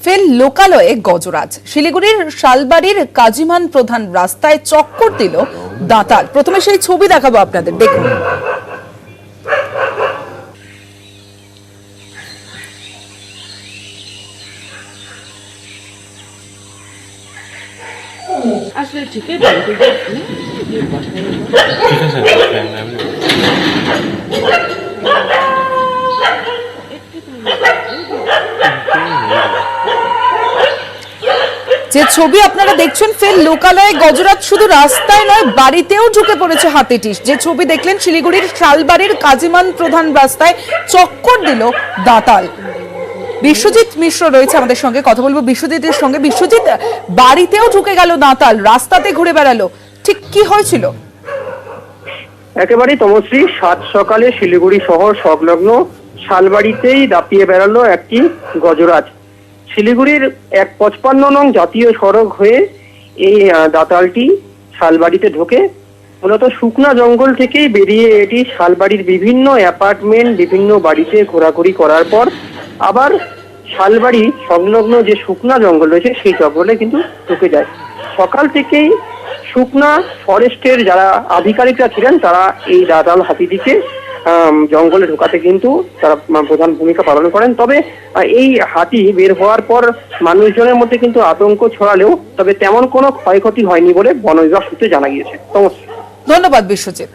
ফের লোকালয়ে গজরাজ। শিলিগুড়ির শালবাড়ির কাজিমান প্রধান রাস্তায় চক্কর দিল দাঁতাল। প্রথমে সেই ছবি দেখাবো আপনাদের, দেখুন। আসলে ঠিকই বলতে যাচ্ছি ঠিক আছে। যে ছবি আপনারা দেখছেন, ফের লোকালয়ে গজরাজ শুধু রাস্তায় নয়, বাড়িতেও ঢুকে পড়েছে হাতিটিস। যে ছবি দেখলেন, শিলিগুড়ির শালবাড়ির কাজিমান প্রধান রাস্তায় চক্কর দিল দাঁতাল। বিশ্বজিৎ মিশ্র রয়েছে আমাদের সঙ্গে, কথা বলবো বিশ্বজিতের সঙ্গে। বিশ্বজিৎ, বাড়িতেও ঢুকে গেল দাঁতাল, রাস্তাতে ঘুরে বেড়ালো, ঠিক কি হয়েছিল? একেবারেই তমশ্রী, সাত সকালে শিলিগুড়ি শহর সংলগ্ন শালবাড়িতেই দাপিয়ে বেড়ালো একটি গজরাজ। শিলিগুড়ির 155 নং জাতীয় সড়ক হয়ে এই দাঁতালটি শালবাড়িতে ঢোকে। মূলত শুকনা জঙ্গল থেকেই বেরিয়ে এটি শালবাড়ির বিভিন্ন অ্যাপার্টমেন্ট, বিভিন্ন বাড়িতে ঘোরাঘুরি করার পর আবার শালবাড়ি সংলগ্ন যে শুকনা জঙ্গল রয়েছে সেই জঙ্গলে কিন্তু ঢুকে যায়। সকাল থেকেই শুকনা ফরেস্টের যারা আধিকারিকরা ছিলেন তারা এই দাঁতাল হাতিটিকে জঙ্গলে ঢোকাতে কিন্তু তারা প্রধান ভূমিকা পালন করেন। তবে এই হাতি বের হওয়ার পর মানুষজনের মধ্যে কিন্তু আতঙ্ক ছড়ালেও তবে তেমন কোনো ক্ষয়ক্ষতি হয়নি বলে বন বিভাগ সূত্রে জানা গিয়েছে। ধন্যবাদ বিশ্বজিৎ।